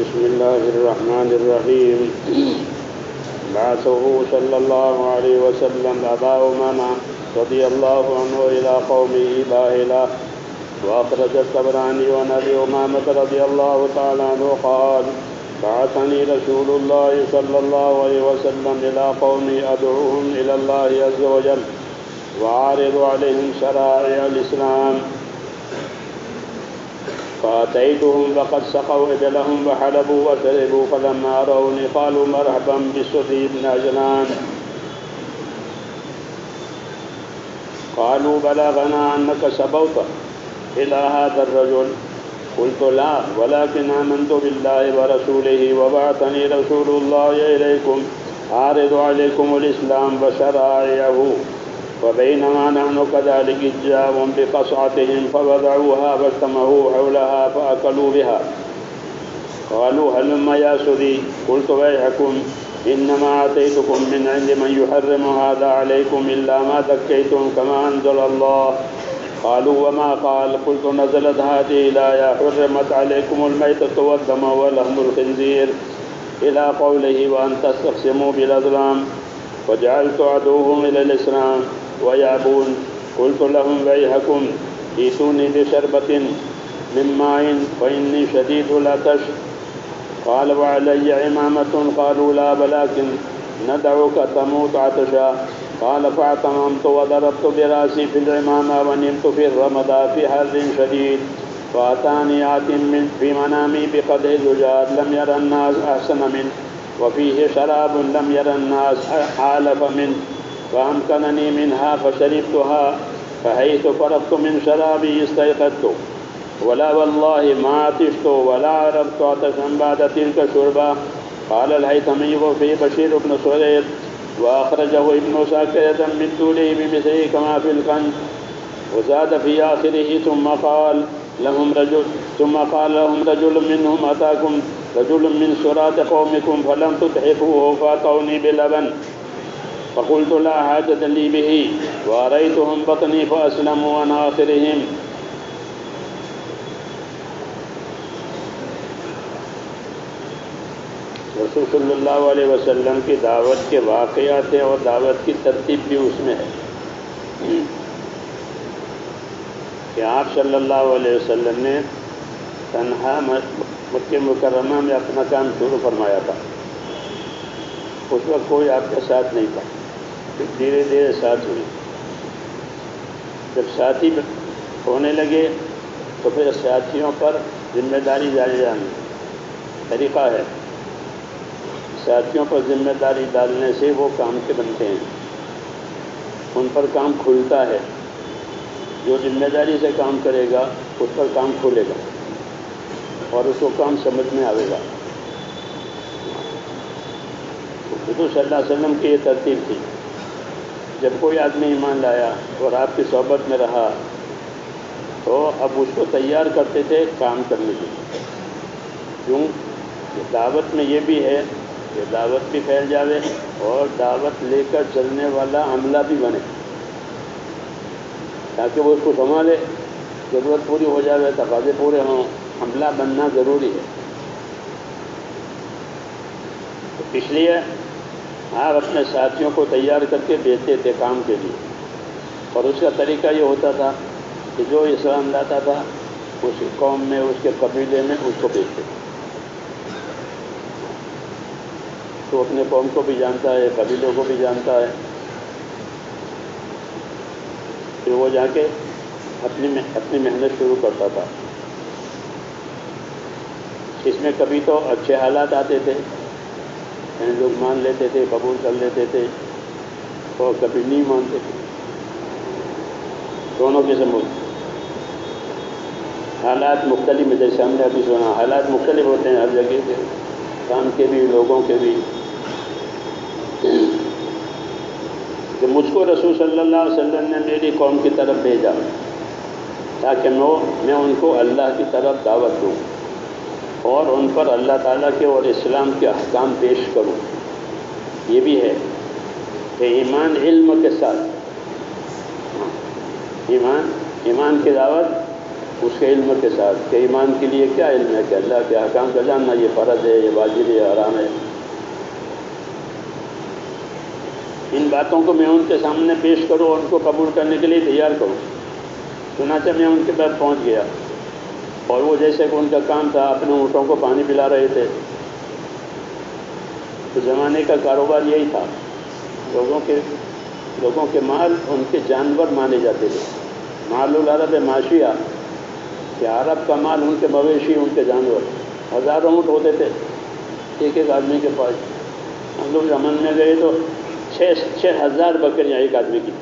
بسم الله الرحمن الرحيم. بعثه صلى الله عليه وسلم أبا أمامة رضي الله عنه إلى قومه باهلا. وأخرج الطبراني عن أبي أمامة رضي الله تعالى عنه قال: بعثني رسول الله صلى الله عليه وسلم إلى قومي أدعوهم إلى الله عز وجل وأعرض عليهم شرائع الإسلام. فأتيتهم وقد سقوا إبلهم وحلبوا وشربوا، فلما رأوني قالوا: مرحبا بالسدي بن عجلان. قالوا: بلغنا أنك سبوت إلى هذا الرجل. قلت: لا، ولكن آمنت بالله ورسوله وبعثني رسول الله إليكم أعرض عليكم الإسلام وشرائعه. وبينما نحن كذلك إذ جاءهم بقصعتهم فوضعوها واجتمعوا حولها فأكلوا بها. قالوا: هلم يا سدي. قلت: ويحكم، إنما آتيتكم من عند من يحرم هذا عليكم إلا ما ذكيتم كما أنزل الله. قالوا: وما قال؟ قلت: نزلت هذه الآية: حرمت عليكم الميتة والدم ولحم الخنزير إلى قوله: وأن تستقسموا بالأزلام. وجعلت أدعوهم إلى الإسلام ويأبون. قلت لهم: ويحكم، ائتوني بشربة من ماء فإني شديد العطش. قال: وعلي عمامة. قالوا: لا، ولكن ندعوك تموت عطشا. قال: فاعتممت وضربت برأسي في العمامة ونمت في الرمضاء في حر شديد. فأتاني آت في منامي بقدح زجاج لم ير الناس أحسن منه، وفيه شراب لم ير الناس حالف منه، فأمكنني منها فشربتها. فحيث فرغت من شرابي استيقظت، ولا والله ما عطشت ولا عرفت عطشا بعد تلك الشربة. قال الهيثمي: وفي بشير بن سويد وأخرجه ابن ساكرة من طوله بمثله كما في الكنز. وزاد في آخره: ثم قال لهم رجل منهم: أتاكم رجل من سرات قومكم فلم تتحفوه فأتوني بلبن. فقلت: لا حاجة لي به، وأريتهم بطني فأسلموا عن آخرهم. رسول صلی اللہ علیہ وسلم کی دعوت کے واقعات ہیں اور دعوت کی ترتیب بھی اس میں ہے کہ آپ صلی اللہ علیہ وسلم نے تنہا مکہ مکرمہ میں اپنا کام شروع فرمایا تھا. اس وقت کوئی آپ کے ساتھ نہیں تھا. پھر دھیرے دھیرے ساتھ ہوئی. جب ساتھی ہونے لگے تو پھر ساتھیوں پر ذمہ داری ڈالی جانی طریقہ ہے. ساتھیوں پر ذمہ داری ڈالنے سے وہ کام کے بنتے ہیں، ان پر کام کھلتا ہے. جو ذمہ داری سے کام کرے گا اس پر کام کھلے گا اور اس کو کام سمجھ میں آئے گا. حضور صلی اللہ علیہ وسلم کی یہ ترتیب تھی. جب کوئی آدمی ایمان لایا اور آپ کی صحبت میں رہا تو اب اس کو تیار کرتے تھے کام کرنے کے لیے. کیوں؟ دعوت میں یہ بھی ہے کہ دعوت بھی پھیل جاوے اور دعوت لے کر چلنے والا عملہ بھی بنے، تاکہ وہ اس کو سنبھالے. ضرورت پوری ہو جائے، تقاضے پورے ہوں، عملہ بننا ضروری ہے. تو اس لیے آپ اپنے ساتھیوں کو تیار کر کے بھیجتے تھے کام کے لیے. اور اس کا طریقہ یہ ہوتا تھا کہ جو اسلام لاتا تھا اس قوم میں، اس کے قبیلے میں اس کو بھیجتے تھے. تو اپنے قوم کو بھی جانتا ہے، قبیلوں کو بھی جانتا ہے. پھر وہ جا کے اپنی محنت شروع کرتا تھا. اس میں کبھی تو اچھے حالات آتے تھے، یعنی لوگ مان لیتے تھے، قبول کر لیتے تھے، اور کبھی نہیں مانتے تھے. دونوں قسم ہوتے. حالات مختلف ہیں، جیسے ہم نے ابھی سنا حالات مختلف ہوتے ہیں ہر جگہ کے، کام کے بھی، لوگوں کے بھی. کہ مجھ کو رسول صلی اللہ علیہ وسلم نے میری قوم کی طرف بھیجا تاکہ میں ان کو اللہ کی طرف دعوت دوں اور ان پر اللہ تعالیٰ کے اور اسلام کے احکام پیش کروں. یہ بھی ہے کہ ایمان علم کے ساتھ، ایمان کی دعوت اس کے علم کے ساتھ کہ ایمان کے لیے کیا علم ہے کہ اللہ کے احکام کا جاننا، یہ فرض ہے، یہ واجب ہے، حرام ہے۔ ان باتوں کو میں ان کے سامنے پیش کروں اور ان کو قبول کرنے کے لیے تیار کروں۔ چنانچہ میں ان کے پاس پہنچ گیا، اور وہ جیسے کہ ان کا کام تھا اپنے اونٹوں کو پانی پلا رہے تھے۔ تو زمانے کا کاروبار یہی تھا، لوگوں کے مال ان کے جانور مانے جاتے تھے۔ مال العرب ماشیہ، کہ عرب کا مال ان کے مویشی، ان کے جانور۔ ہزاروں اونٹ ہوتے تھے ایک ایک آدمی کے پاس۔ ہم لوگ یمن میں گئے تو 6,000 بکریاں ایک آدمی کی۔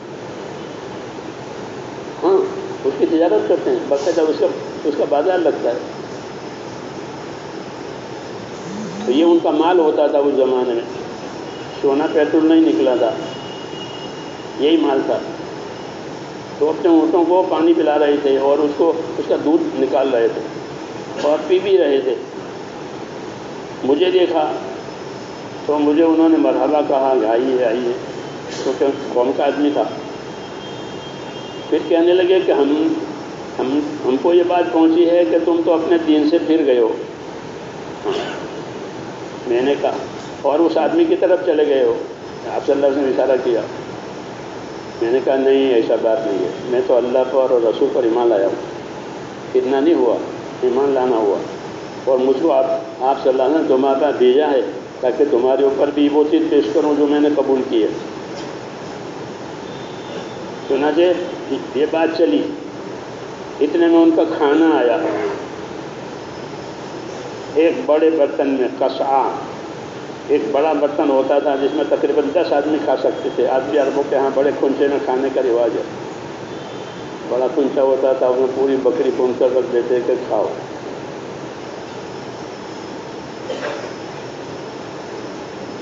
ہاں، اس کی تجارت کرتے ہیں، باقاعدہ اس کا بازار لگتا ہے۔ تو یہ ان کا مال ہوتا تھا اس زمانے میں۔ سونا پیٹرول نہیں نکلا تھا، یہی مال تھا۔ تو اپنے اونٹوں کو پانی پلا رہے تھے اور اس کا دودھ نکال رہے تھے اور پی بھی رہے تھے۔ مجھے دیکھا تو مجھے انہوں نے مرحبا کہا کہ آئیے آئیے، کیونکہ قوم کا آدمی تھا۔ پھر کہنے لگے کہ ہم کو یہ بات پہنچی ہے کہ تم تو اپنے دین سے پھر گئے ہو۔ میں نے کہا، اور اس آدمی کی طرف چلے گئے ہو؟ آپ صلی اللہ علیہ وسلم نے اشارہ کیا۔ میں نے کہا نہیں، ایسا بات نہیں ہے، میں تو اللہ پر اور رسول پر ایمان لایا ہوں۔ اتنا نہیں ہوا، ایمان لانا ہوا، اور مجھ کو آپ صلی اللہ علیہ وسلم تمہارے پاس بھیجا ہے تاکہ تمہارے اوپر بھی وہ چیز پیش کروں جو میں نے قبول کی ہے۔ چنانچہ یہ بات چلی، اتنے میں ان کا کھانا آیا، ایک بڑے برتن میں، قصعہ، ایک بڑا برتن ہوتا تھا جس میں تقریباً 10 آدمی کھا سکتے تھے۔ آج بھی عربوں کے ہاں بڑے کنچے میں کھانے کا رواج ہے۔ بڑا کنچا ہوتا تھا، اس میں پوری بکری بھون کر رکھ دیتے کہ کھاؤ۔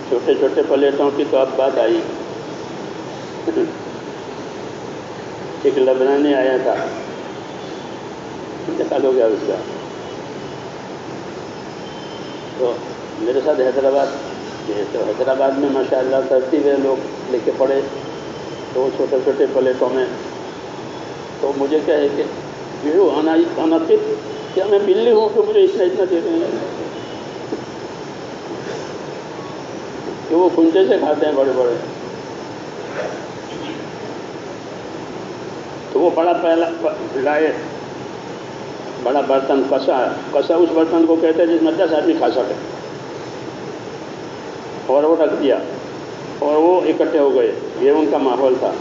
چھوٹے چھوٹے پلیٹوں کی تو اب بات آئی۔ ایک لبنانی آیا تھا، انتقال ہو گیا اس کا، تو میرے ساتھ حیدرآباد میں ماشاءاللہ ترتیب ہے، لوگ لے کے پڑے تو وہ چھوٹے چھوٹے پلیٹوں میں۔ تو مجھے کیا ہے کہ کیا میں بلی ہوں کہ مجھے اتنا دے رہے ہیں؟ کہ وہ کنچے سے کھاتے ہیں بڑے بڑے۔ تو وہ بڑا پہلا لائے، بڑا برتن، کسا اس برتن کو کہتے ہیں جس میں 10 آدمی کھا سکے، اور وہ رکھ دیا اور وہ اکٹھے ہو گئے۔ یہ ان کا ماحول تھا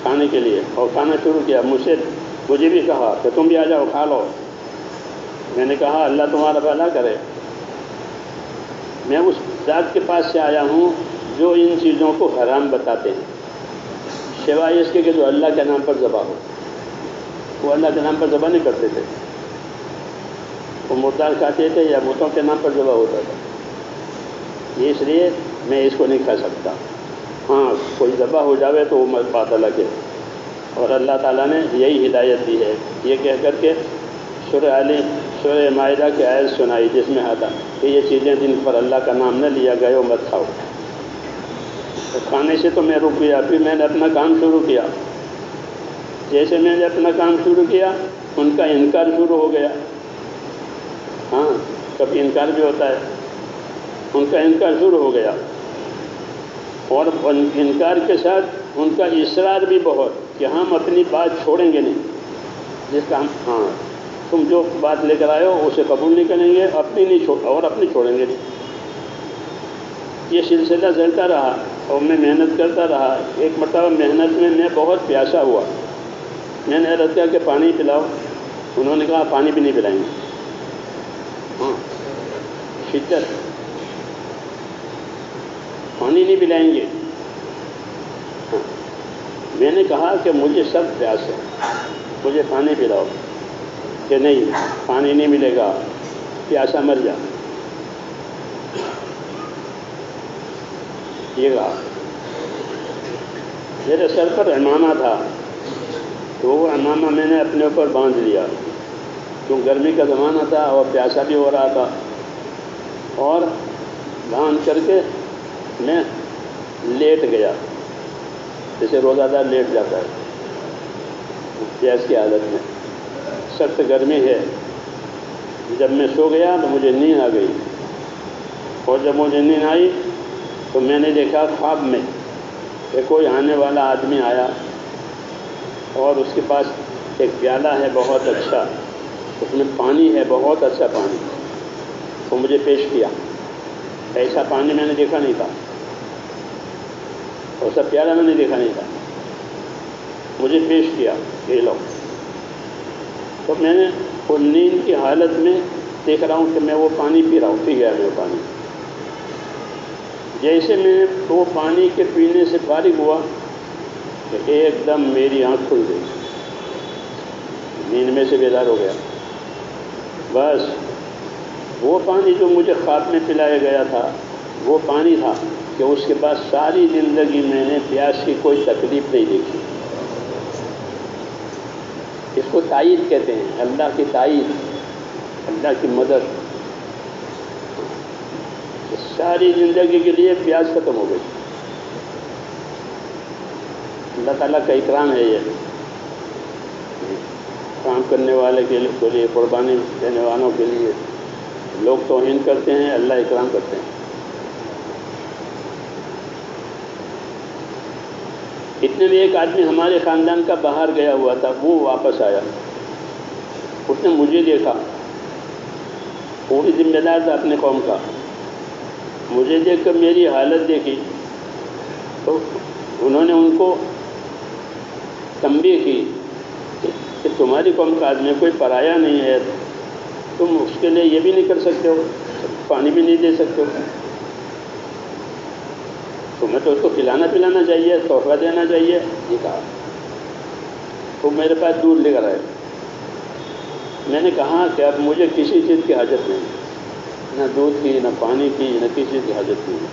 کھانے کے لیے، اور کھانا شروع کیا۔ مجھے بھی کہا کہ تم بھی آ جاؤ، کھا لو۔ میں نے کہا اللہ تمہارا بھلا کرے، میں اس ذات کے پاس سے آیا ہوں جو ان چیزوں کو حرام بتاتے ہیں، سوائے اس کے کہ جو اللہ کے نام پر ذبح ہو۔ وہ اللہ کے نام پر ذبح نہیں کرتے تھے، وہ مردار کھاتے تھے یا بتوں کے نام پر ذبح ہوتا تھا۔ اس لیے میں اس کو نہیں کھا سکتا۔ ہاں، کوئی ذبح ہو جاوے تو وہ بات الگ ہے، اور اللہ تعالیٰ نے یہی ہدایت دی ہے، یہ کہہ کر کے سورہ مائدہ کی آیت سنائی جس میں آتا کہ یہ چیزیں جن پر اللہ کا نام نہ لیا گیا وہ مت کھاؤ۔ تو کھانے سے تو میں رک گیا، پھر میں نے اپنا کام شروع کیا۔ جیسے میں نے اپنا کام شروع کیا، ان کا انکار شروع ہو گیا۔ ہاں، کبھی انکار بھی ہوتا ہے۔ ان کا انکار شروع ہو گیا، اور انکار کے ساتھ ان کا اصرار بھی بہت کہ ہم اپنی بات چھوڑیں گے نہیں، جس کا ہاں تم جو بات لے کر آئے ہو اسے قبول نہیں کریں گے، اپنی چھوڑیں گے نہیں۔ یہ سلسلہ چلتا رہا اور میں محنت کرتا رہا۔ ایک مرتبہ محنت میں بہت پیاسا ہوا، میں نے عرض کیا کہ پانی پلاؤ۔ انہوں نے کہا پانی بھی نہیں پلائیں گے۔ ہاں، شدت، پانی نہیں پلائیں گے۔ ہاں، میں نے کہا کہ مجھے سب پیاس ہے، مجھے پانی پلاؤ۔ کہ نہیں، پانی نہیں ملے گا، پیاسا مر جا۔ یہ کہا۔ میرے سر پر عمامہ تھا، تو وہ عمامہ میں نے اپنے اوپر باندھ لیا، کیوں گرمی کا زمانہ تھا اور پیاسا بھی ہو رہا تھا، اور باندھ کر کے میں لیٹ گیا، جیسے روزہ دار لیٹ جاتا ہے پیاس کی حالت میں۔ سخت گرمی ہے. جب میں سو گیا تو مجھے نیند آ گئی، اور جب مجھے نیند آئی تو میں نے دیکھا خواب میں کہ کوئی آنے والا آدمی آیا اور اس کے پاس ایک پیالہ ہے بہت اچھا، اس میں پانی ہے بہت اچھا پانی، وہ مجھے پیش کیا. ایسا پانی میں نے دیکھا نہیں تھا، ایسا پیالہ میں نے دیکھا نہیں تھا. مجھے پیش کیا یہ لو. تو میں نے وہ نیند کی حالت میں دیکھ رہا ہوں کہ میں وہ پانی پی رہا ہوں. پی گیا میں وہ پانی. جیسے میں وہ پانی کے پینے سے فارغ ہوا کہ ایک دم میری آنکھ کھل گئی، نیند میں سے بیدار ہو گیا. بس وہ پانی جو مجھے خواب میں پلایا گیا تھا وہ پانی تھا کہ اس کے بعد ساری زندگی میں نے پیاس کی کوئی تکلیف نہیں دیکھی. اس کو تائید کہتے ہیں، اللہ کی تائید، اللہ کی مدد. ساری زندگی کے لیے پیاس ختم ہو گئی. اللہ تعالیٰ کا اکرام ہے یہ. کام کرنے والے کے لیے، قربانی دینے والوں کے لیے لوگ توہین کرتے ہیں، اللہ اکرام کرتے ہیں. اتنے میں ایک آدمی ہمارے خاندان کا باہر گیا ہوا تھا، وہ واپس آیا. اس نے مجھے دیکھا، وہ بھی ذمہ دار تھا اپنے قوم کا. مجھے دیکھ کر میری حالت دیکھی تو انہوں نے ان کو تنبیہ کی کہ تمہاری قوم کا آدمی کوئی پرایا نہیں ہے، تم اس کے لیے یہ بھی نہیں کر سکتے ہو، پانی بھی نہیں دے سکتے ہو. تمہیں تو اس کو کھلانا پلانا چاہیے، تحفہ دینا چاہیے. یہ کہا. تو میرے پاس دودھ لے کر آئے. میں نے کہا کہ اب مجھے کسی چیز کی حاجت نہیں، نہ دودھ کی، نہ پانی کی، نہ کسی چیز کی حاجت نہیں.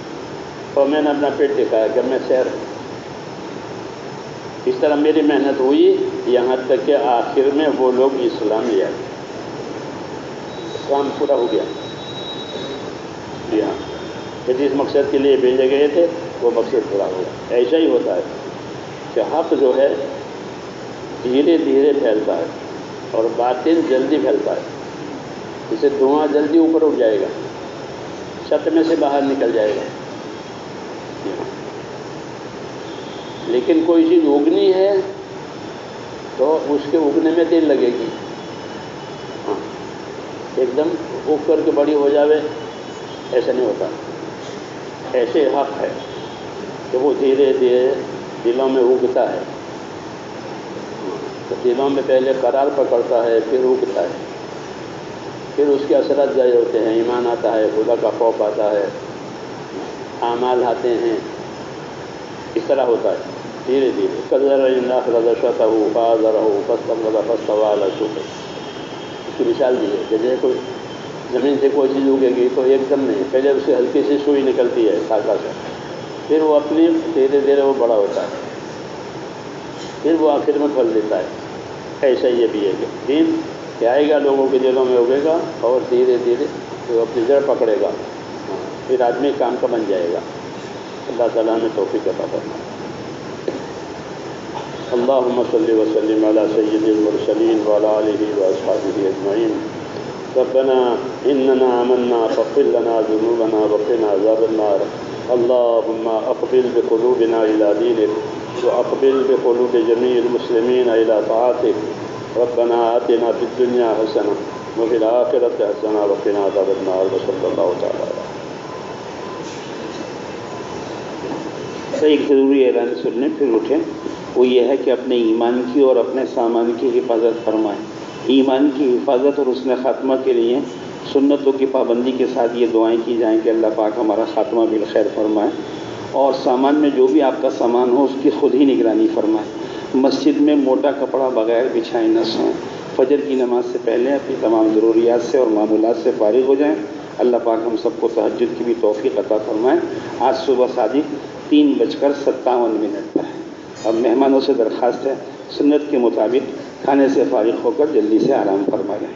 اور میں نے اپنا پیٹ دکھایا کہ میں سیر. اس طرح میری محنت ہوئی یہاں تک کہ آخر میں وہ لوگ اسلام لے آئے. کام پورا ہو گیا. جی ہاں، کہ جس مقصد کے لیے بھیجے گئے تھے وہ مقصد پورا ہو گیا. ایسا ہی ہوتا ہے کہ حق جو ہے دھیرے دھیرے پھیلتا ہے اور باطل جلدی پھیلتا ہے. جسے دھواں جلدی اوپر اٹھ جائے گا، چھت میں سے باہر نکل جائے گا. لیکن کوئی چیز اگنی ہے تو اس کے اگنے میں دیر لگے گی. ہاں، ایک دم اگ کر کے بڑی ہو جاوے ایسا نہیں ہوتا. ایسے حق ہے کہ وہ دھیرے دھیرے دلوں میں اگتا ہے. تو دلوں میں پہلے قرار پکڑتا ہے، پھر اگتا ہے، پھر اس کے اثرات ظاہر ہوتے ہیں. ایمان آتا ہے، خدا کا خوف آتا ہے، اعمال آتے ہیں. اس طرح ہوتا ہے دھیرے دھیرے. اس کی مثال دی ہے کہ جیسے کوئی زمین سے کوئی چیز اگے گی تو ایک دم نہیں، پہلے اس سے ہلکی سی سوئی نکلتی ہے شاخہ سے، پھر وہ اپنی دھیرے دھیرے وہ بڑا ہوتا ہے، پھر وہ آخر میں پھل دیتا ہے. ایسا یہ بھی ہے کہ دین کہ آئے گا لوگوں کے دلوں میں اگے گا اور دھیرے دھیرے وہ اپنی جڑ پکڑے گا، پھر آدمی کام کا بن جائے گا. اللہ تعالیٰ نے توفیق عطا فرمائے. اللهم صل وسلم على سيد المرسلين وعلى آله وأصحابه أجمعين. ربنا إننا آمنا فاغفر لنا ذنوبنا وقنا عذاب النار. اللهم أقبل بقلوبنا إلى دينك وأقبل بقلوب جميع المسلمين إلى طاعتك. ربنا آتنا في الدنيا حسنة وفي الآخرة حسنة وقنا عذاب النار. وصلى الله تعالى على. ایک ضروری اعلان سن لیں پھر اٹھیں. وہ یہ ہے کہ اپنے ایمان کی اور اپنے سامان کی حفاظت فرمائیں. ایمان کی حفاظت اور حسن خاتمہ کے لیے سنتوں کی پابندی کے ساتھ یہ دعائیں کی جائیں کہ اللہ پاک ہمارا خاتمہ بالخیر فرمائے. اور سامان میں جو بھی آپ کا سامان ہو اس کی خود ہی نگرانی فرمائیں. مسجد میں موٹا کپڑا بغیر بچھائے نہ سوئیں. فجر کی نماز سے پہلے اپنی تمام ضروریات سے اور معمولات سے فارغ ہو جائیں. اللہ پاک ہم سب کو تہجد کی بھی توفیق عطا فرمائے. آج صبح صادق 3:57 پر ہے. اب مہمانوں سے درخواست ہے سنت کے مطابق کھانے سے فارغ ہو کر جلدی سے آرام فرما لیں.